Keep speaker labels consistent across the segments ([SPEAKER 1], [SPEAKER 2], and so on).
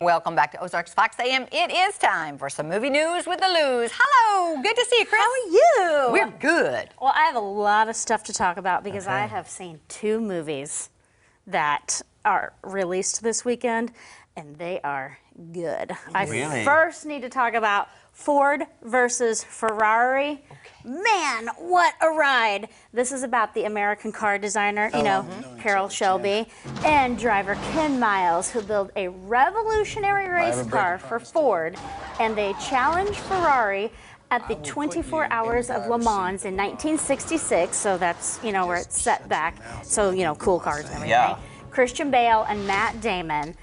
[SPEAKER 1] Welcome back to Ozarks Fox AM. It is time for some movie news with the Luz. Hello, good to see you, Chris.
[SPEAKER 2] How are you?
[SPEAKER 1] We're good.
[SPEAKER 2] Well, I have a lot of stuff to talk about because I have seen 2 movies that are released this weekend, and they are good.
[SPEAKER 3] Really?
[SPEAKER 2] I first need to talk about Ford versus Ferrari. Man, what a ride. This is about the American car designer, Carroll Shelby, and driver Ken Miles, who built a revolutionary race car for Ford, and they challenged Ferrari at the 24 Hours of Le Mans in 1966, so that's, where it's set back, so, cool cars and everything.
[SPEAKER 3] Yeah.
[SPEAKER 2] Christian Bale and Matt Damon,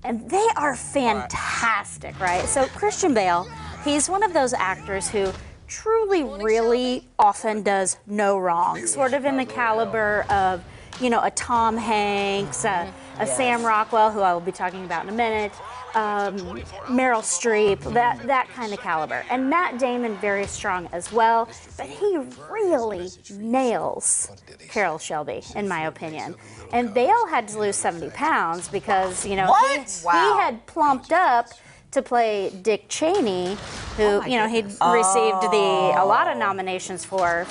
[SPEAKER 2] and they are fantastic, right? So Christian Bale, he's one of those actors who truly, really often does no wrong, sort of in the caliber of, a Tom Hanks, a Sam Rockwell, who I will be talking about in a minute, Meryl Streep, that kind of caliber. And Matt Damon, very strong as well, but he really nails Carroll Shelby, in my opinion. And Bale had to lose 70 pounds because, he had plumped up to play Dick Cheney, who, he'd received a lot of nominations for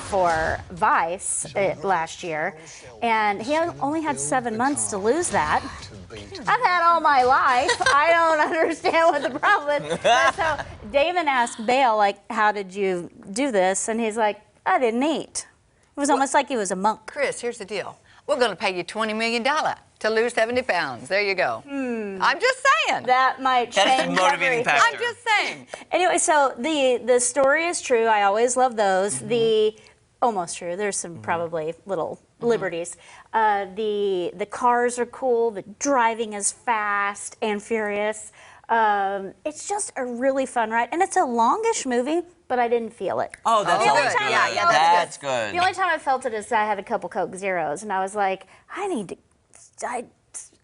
[SPEAKER 2] Vice last year, and he only had 7 months to lose that. I've had all my life. I don't understand what the problem is. So Damon asked Bale, how did you do this? And he's like, I didn't eat. It was almost like he was a monk.
[SPEAKER 1] Chris, here's the deal. We're going to pay you $20 million to lose 70 pounds. There you go. I'm just saying.
[SPEAKER 2] That might change
[SPEAKER 3] That's the motivating
[SPEAKER 2] everything.
[SPEAKER 3] factor.
[SPEAKER 1] I'm just saying.
[SPEAKER 2] Anyway, so the story is true. I always love those. The almost true. There's some probably little liberties. The cars are cool. The driving is fast and furious. It's just a really fun ride, and it's a longish movie, but I didn't feel it.
[SPEAKER 3] Oh, that's
[SPEAKER 1] The only
[SPEAKER 3] always
[SPEAKER 1] time
[SPEAKER 3] good.
[SPEAKER 1] I felt
[SPEAKER 3] That's good.
[SPEAKER 2] The only time I felt it is I had a couple Coke Zeros, and I was like,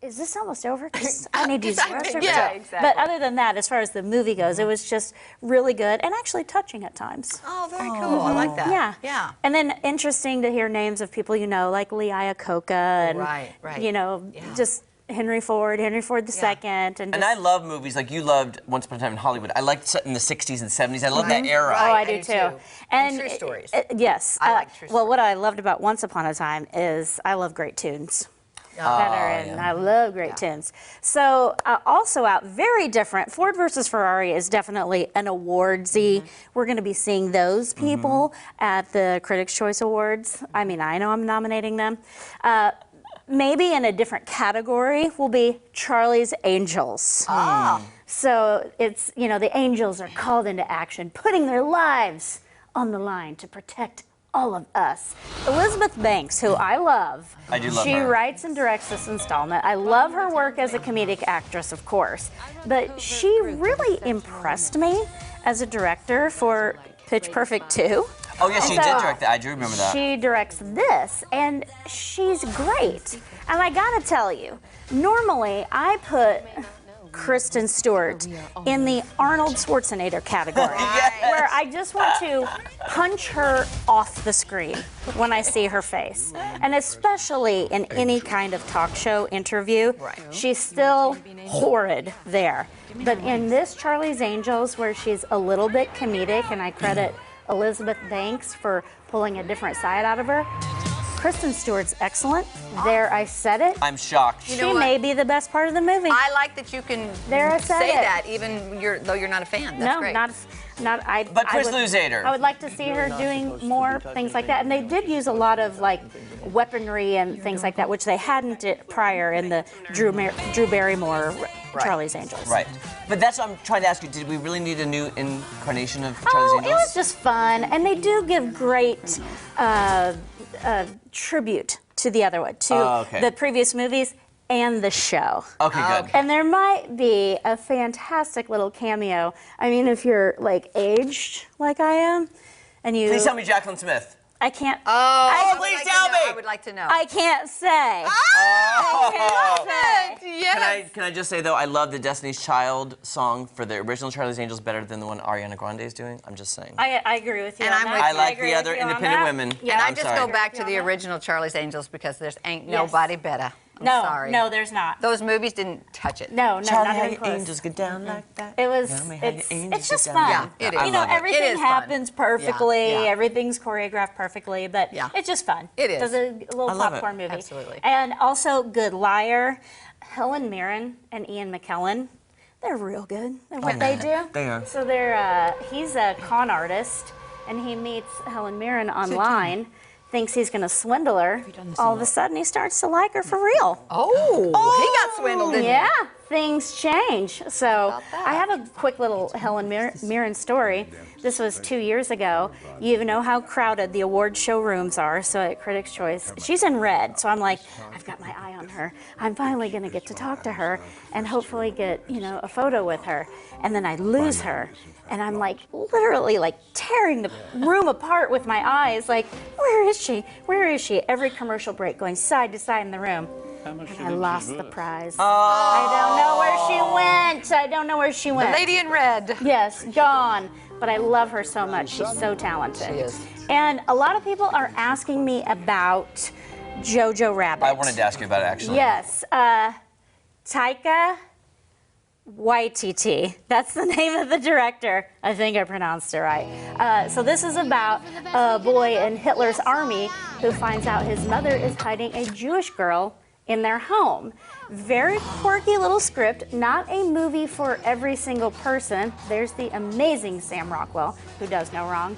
[SPEAKER 2] is this almost over? 'Cause I need to use the restroom.
[SPEAKER 1] Yeah, exactly.
[SPEAKER 2] But other than that, as far as the movie goes, it was just really good and actually touching at times.
[SPEAKER 1] Oh, very cool. I like that.
[SPEAKER 2] Yeah.
[SPEAKER 1] Yeah.
[SPEAKER 2] And then interesting to hear names of people like Lee Iacocca and,
[SPEAKER 1] Right.
[SPEAKER 2] just Henry Ford II, and
[SPEAKER 3] I love movies like you loved Once Upon a Time in Hollywood. I liked set in the 60s and 70s. I love that era.
[SPEAKER 2] Oh, I
[SPEAKER 1] I
[SPEAKER 2] do
[SPEAKER 1] do
[SPEAKER 2] too.
[SPEAKER 1] too.
[SPEAKER 2] And
[SPEAKER 1] true stories.
[SPEAKER 2] Yes.
[SPEAKER 1] I like true
[SPEAKER 2] Well, what I loved about Once Upon a Time is I love great tunes. I love great tunes. So also out, very different. Ford versus Ferrari is definitely an awardsy. We're going to be seeing those people at the Critics' Choice Awards. I mean, I know I'm nominating them. Maybe in a different category will be Charlie's Angels. So it's, the angels are called into action, putting their lives on the line to protect all of us. Elizabeth Banks, who I love.
[SPEAKER 3] I do love
[SPEAKER 2] she
[SPEAKER 3] her.
[SPEAKER 2] writes and directs this installment. I love her work as a comedic actress, of course, but she really impressed me as a director for Pitch Perfect 2.
[SPEAKER 3] Oh, yes, she did direct that. I do remember that.
[SPEAKER 2] She directs this, and she's great. And I gotta tell you, normally I put Kristen Stewart in the Arnold Schwarzenegger category, where I just want to punch her off the screen when I see her face. And especially in any kind of talk show interview, she's still horrid there. But in this Charlie's Angels, where she's a little bit comedic, and I credit Elizabeth Banks for pulling a different side out of her, Kristen Stewart's excellent. There, I said it.
[SPEAKER 3] I'm shocked.
[SPEAKER 2] She may be the best part of the movie.
[SPEAKER 1] I like that you can
[SPEAKER 2] There, I said
[SPEAKER 1] say
[SPEAKER 2] it.
[SPEAKER 1] that even though you're not a fan. That's great.
[SPEAKER 2] Not I.
[SPEAKER 3] But Chris
[SPEAKER 2] I would,
[SPEAKER 3] Louzader.
[SPEAKER 2] I would like to see her doing more things like that. And they did use a lot of weaponry and things like that, which they hadn't prior in the Drew Barrymore Charlie's Angels.
[SPEAKER 3] Right. But that's what I'm trying to ask you. Did we really need a new incarnation of Charlie's Angels?
[SPEAKER 2] It was just fun, and they do give great tribute to the other one, to the previous movies and the show.
[SPEAKER 3] Okay, good.
[SPEAKER 2] And there might be a fantastic little cameo. I mean, if you're aged like I am, and you.
[SPEAKER 3] Please tell me Jacqueline Smith.
[SPEAKER 2] I can't.
[SPEAKER 3] Please tell me.
[SPEAKER 1] I would like to know.
[SPEAKER 2] I can't say.
[SPEAKER 1] I can't say. Yes.
[SPEAKER 3] Can I just say though, I love the Destiny's Child song for the original Charlie's Angels better than the one Ariana Grande is doing. I'm just saying.
[SPEAKER 2] I agree with you.
[SPEAKER 1] And
[SPEAKER 2] on
[SPEAKER 1] I'm
[SPEAKER 2] that.
[SPEAKER 1] with
[SPEAKER 3] I
[SPEAKER 1] you.
[SPEAKER 3] like
[SPEAKER 2] agree
[SPEAKER 3] the
[SPEAKER 2] with
[SPEAKER 3] other
[SPEAKER 2] you on
[SPEAKER 3] independent
[SPEAKER 2] that.
[SPEAKER 3] women.
[SPEAKER 2] Yeah,
[SPEAKER 1] And I
[SPEAKER 3] I'm
[SPEAKER 1] just
[SPEAKER 3] sorry.
[SPEAKER 1] go back to the original Charlie's Angels because there's ain't nobody better.
[SPEAKER 2] No,
[SPEAKER 1] sorry.
[SPEAKER 2] no, there's not.
[SPEAKER 1] Those movies didn't touch it.
[SPEAKER 2] No,
[SPEAKER 3] Charlie,
[SPEAKER 2] not
[SPEAKER 3] how
[SPEAKER 2] even
[SPEAKER 3] your
[SPEAKER 2] close.
[SPEAKER 3] angels get down like that.
[SPEAKER 2] It was.
[SPEAKER 3] Tell me how your angels
[SPEAKER 2] It's just
[SPEAKER 3] get
[SPEAKER 2] fun.
[SPEAKER 3] down.
[SPEAKER 1] Yeah, it is.
[SPEAKER 2] You know,
[SPEAKER 3] I love it.
[SPEAKER 2] everything
[SPEAKER 1] It is fun.
[SPEAKER 2] happens perfectly.
[SPEAKER 1] Yeah, yeah.
[SPEAKER 2] Everything's choreographed perfectly, but
[SPEAKER 1] Yeah.
[SPEAKER 2] it's just fun.
[SPEAKER 1] It is.
[SPEAKER 2] It's a little
[SPEAKER 3] I love
[SPEAKER 2] popcorn
[SPEAKER 3] it.
[SPEAKER 2] movie.
[SPEAKER 1] Absolutely.
[SPEAKER 2] And also, Good Liar, Helen Mirren and Ian McKellen. They're real good at what they do.
[SPEAKER 3] They are.
[SPEAKER 2] So he's a con artist, and he meets Helen Mirren online. Thinks he's going to swindle her. All of a sudden, he starts to like her for real.
[SPEAKER 1] Oh, he got swindled, didn't
[SPEAKER 2] Yeah, things change. So
[SPEAKER 1] that?
[SPEAKER 2] I have a quick little Helen Mirren story. This was 2 years ago. You know how crowded the award show rooms are, so at Critics' Choice. She's in red, so I'm like, I've got my eye on her. I'm finally going to get to talk to her and hopefully get, a photo with her. And then I lose her. And I'm like, literally like tearing the room apart with my eyes. Like, where is she? Where is she? Every commercial break going side to side in the room. And I lost the prize. I don't know where she went. I don't know where she went.
[SPEAKER 1] The lady in red.
[SPEAKER 2] Yes, gone. But I love her so much. She's so talented.
[SPEAKER 1] She is.
[SPEAKER 2] And a lot of people are asking me about Jojo Rabbit.
[SPEAKER 3] I wanted to ask you about it, actually.
[SPEAKER 2] Yes. Taika Waititi. That's the name of the director. I think I pronounced it right. So this is about a boy in Hitler's army who finds out his mother is hiding a Jewish girl in their home. Very quirky little script, not a movie for every single person. There's the amazing Sam Rockwell, who does no wrong.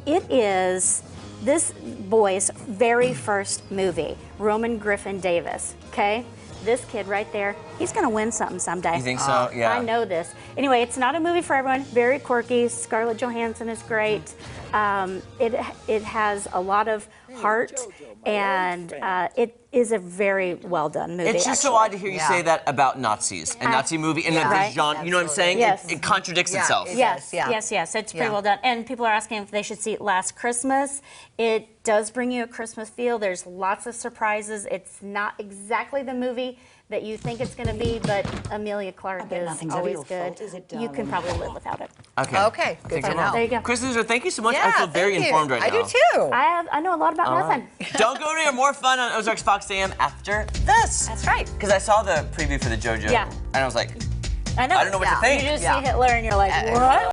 [SPEAKER 2] It is this boy's very first movie, Roman Griffin Davis, okay? This kid right there, he's gonna win something someday.
[SPEAKER 3] You think so? Yeah.
[SPEAKER 2] I know this. Anyway, it's not a movie for everyone. Very quirky. Scarlett Johansson is great. It has a lot of heart, and it is a very well done movie.
[SPEAKER 3] It's just so odd to hear you say that about Nazis, a Nazi movie, and that
[SPEAKER 2] Right.
[SPEAKER 3] this genre, you know what I'm saying?
[SPEAKER 2] Yes.
[SPEAKER 3] It contradicts
[SPEAKER 1] Yeah,
[SPEAKER 3] itself.
[SPEAKER 1] it
[SPEAKER 2] Yes,
[SPEAKER 1] does, yeah.
[SPEAKER 2] yes. It's pretty
[SPEAKER 1] Yeah.
[SPEAKER 2] well done. And people are asking if they should see it Last Christmas. It does bring you a Christmas feel. There's lots of surprises. It's not exactly the movie that you think it's going to be, but Amelia Clark is always good. You can probably live without it.
[SPEAKER 3] Okay.
[SPEAKER 1] Okay, good to know.
[SPEAKER 2] There you go.
[SPEAKER 3] Chris Louzader, thank you so much.
[SPEAKER 1] Yeah,
[SPEAKER 3] I feel very
[SPEAKER 1] thank you.
[SPEAKER 3] informed right now.
[SPEAKER 1] I do too.
[SPEAKER 2] I know a lot about nothing.
[SPEAKER 3] Don't go anywhere. More fun on Ozarks Fox AM after this.
[SPEAKER 1] That's right.
[SPEAKER 3] Because I saw the preview for the JoJo.
[SPEAKER 2] Yeah.
[SPEAKER 3] And I was like,
[SPEAKER 2] I know.
[SPEAKER 3] I don't know what to think.
[SPEAKER 2] You just
[SPEAKER 1] Yeah.
[SPEAKER 2] see Hitler and you're like, what?